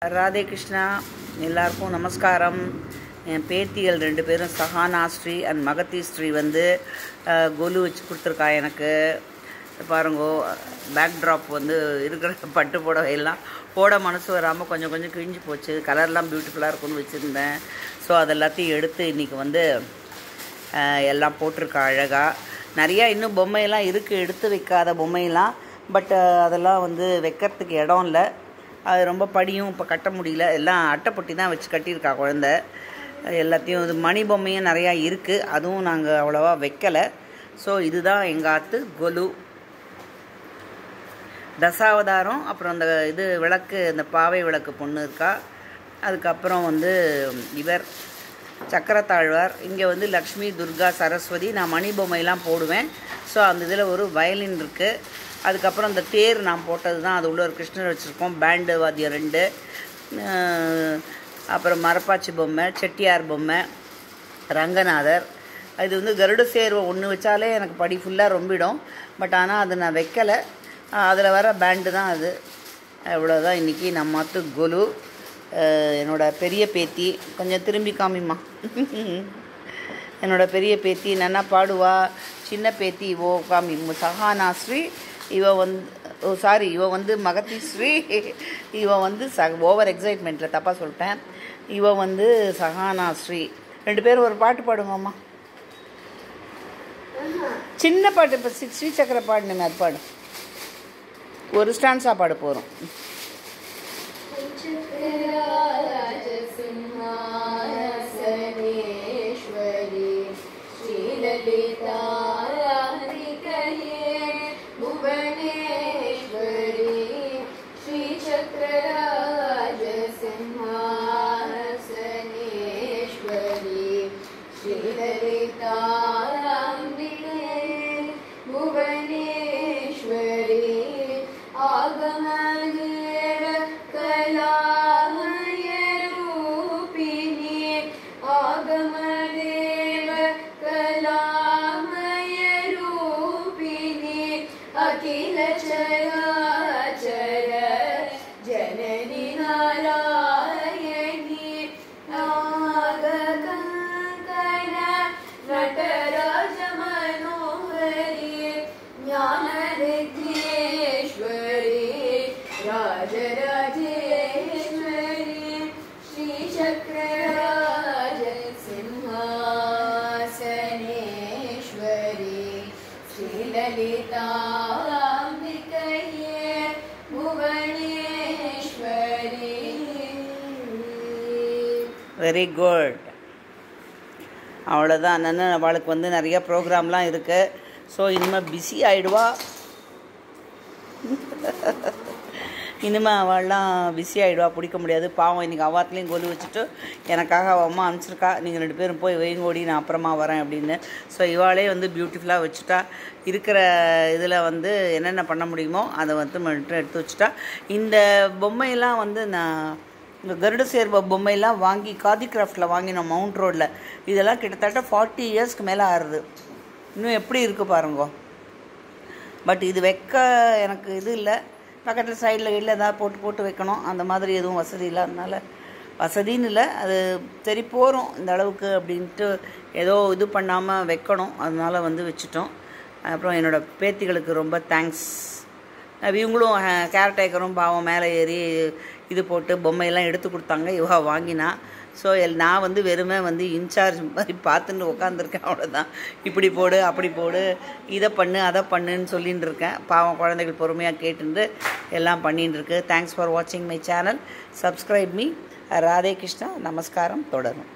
ராதே கிருஷ்ணா, எல்லாருக்கும் நமஸ்காரம். என் பேத்திகள் 2 பேரும் சஹானா ஸ்ரீ அண்ட் மகதி ஸ்ரீ வந்து கொலு வச்சு கொடுத்துருக்கா எனக்கு. பாருங்கோ, பேக்ட்ராப் வந்து இருக்கிற பட்டு புடவையெல்லாம் போட மனசு வராமல் கொஞ்சம் கொஞ்சம் கிழிஞ்சு போச்சு. கலர்லாம் பியூட்டிஃபுல்லாக இருக்குன்னு வச்சுருந்தேன். ஸோ அது எல்லாத்தையும் எடுத்து இன்றைக்கி வந்து எல்லாம் போட்டிருக்கா அழகாக. நிறையா இன்னும் பொம்மையெல்லாம் இருக்குது, எடுத்து வைக்காத பொம்மையெல்லாம். பட் அதெல்லாம் வந்து வைக்கிறதுக்கு இடம் இல்லை. அது ரொம்ப படியும் இப்போ கட்ட முடியல. எல்லாம் அட்டைப்பொட்டி தான் வச்சு கட்டியிருக்கா குழந்த. எல்லாத்தையும் இது மணி பொம்மையும் நிறையா இருக்குது, அதுவும் நாங்கள் அவ்வளோவா வைக்கலை. ஸோ இதுதான் எங்கள் ஆத்து கொலு தசாவதாரம். அப்புறம் அந்த இது விளக்கு, இந்த பாவை விளக்கு பொண்ணு இருக்கா. அதுக்கப்புறம் வந்து இவர் சக்கரத்தாழ்வார். இங்கே வந்து லக்ஷ்மி, துர்கா, சரஸ்வதி. நான் மணி பொம்மையெல்லாம் போடுவேன். ஸோ அந்த இதில் ஒரு வயலின் இருக்குது. அதுக்கப்புறம் அந்த தேர் நான் போட்டது தான், அது உள்ள ஒரு கிருஷ்ணர் வச்சுருக்கோம். பேண்டு வாத்தியம் 2. அப்புறம் மரப்பாச்சி பொம்மை, செட்டியார் பொம்மை, ரங்கநாதர். இது வந்து கருட சேர்வை ஒன்று வச்சாலே எனக்கு படி ஃபுல்லாக ரொம்பிடும். பட் ஆனால் அது நான் வைக்கலை. அதில் வர பேண்டு தான் அது. இவ்வளோதான் இன்றைக்கி நம்ம மாற்று கொலு. என்னோடய பெரிய பேத்தி, கொஞ்சம் திரும்பி காமிம்மா. என்னோடய பெரிய பேத்தி நல்லா பாடுவா. சின்ன பேத்தி இவோ காமி சஹானா ஸ்ரீ. இவ வந்து மகதி ஸ்ரீ. இவ வந்து ஓவர் எக்ஸைட்மெண்ட்டில் தப்பாக சொல்லிட்டேன். இவ வந்து சஹானா ஸ்ரீ. 2 பேரும் ஒரு பாட்டு பாடுங்கம்மா. சின்ன பாட்டு. இப்போ ஸ்ரீ சக்கர பாடுனுங்க, அது பாடு. ஒரு ஸ்டான்ஸா பாட போகிறோம். अखिल चराचर जननी नारायणी नागकंकण नटराज मनोहरी ज्ञानरिद्धेश्वरी राजराजेश्वरी श्रीचक्रराज सिंहासनेश्वरी श्रीललिता வெரி குட். அவ்வளோதான். நான் அவளுக்கு வந்து நிறைய ப்ரோக்ராம்லாம் இருக்குது. ஸோ இனிமேல் பிஸி ஆகிடுவா. இனிமேல் அவள்லாம் பிஸி ஆகிடுவா, பிடிக்க முடியாது. பாவம் இன்றைக்கி அவாத்துலேயும் கொலு வச்சுட்டு எனக்காக அவள் அம்மா அனுப்பிச்சிருக்கா, நீங்கள் 2 பேரும் போய் வைங்கோடி, நான் அப்புறமா வரேன் அப்படின்னு. ஸோ இவாளே வந்து பியூட்டிஃபுல்லாக வச்சுட்டா. இருக்கிற இதில் வந்து என்னென்ன பண்ண முடியுமோ அதை வந்து மட்டும் எடுத்து வச்சுட்டா. இந்த பொம்மையெல்லாம் வந்து நான் இந்த கருட சேர்வ பொம்மையெல்லாம் வாங்கி காதி கிராஃப்டில் வாங்கினோம், மவுண்ட் ரோடில். இதெல்லாம் கிட்டத்தட்ட 40 இயர்ஸ்க்கு மேலே ஆறுது. இன்னும் எப்படி இருக்குது பாருங்கோ. பட் இது வைக்க எனக்கு இது இல்லை. பக்கத்தில் சைடில் கீழே ஏதாவது போட்டு வைக்கணும். அந்த மாதிரி எதுவும் வசதி இல்லை. அதனால் வசதின்னு இல்லை, அது சரி போகிறோம் இந்த அளவுக்கு அப்படின்ட்டு ஏதோ இது பண்ணாமல் வைக்கணும். அதனால் வந்து வச்சுட்டோம். அப்புறம் என்னோடய பேத்திகளுக்கு ரொம்ப தேங்க்ஸ். இவங்களும் கேர்டேக்கரும் பாவம் மேலே ஏறி இது போட்டு பொம்மையெல்லாம் எடுத்து கொடுத்தாங்க. இவா வாங்கினா. ஸோ நான் வந்து வெறுமே வந்து இன்சார்ஜ் மாதிரி பார்த்துட்டு உட்காந்துருக்கேன். அவ்வளோதான். இப்படி போடு, அப்படி போடு, இதை பண்ணு, அதை பண்ணுன்னு சொல்லிகிட்டு இருக்கேன். பாவம் குழந்தைகள் பொறுமையாக கேட்டுட்டு எல்லாம் பண்ணிகிட்டு இருக்கு. தேங்க்ஸ் ஃபார் வாட்சிங் my channel. Subscribe me. Radhe Krishna. நமஸ்காரம். தொடரும்.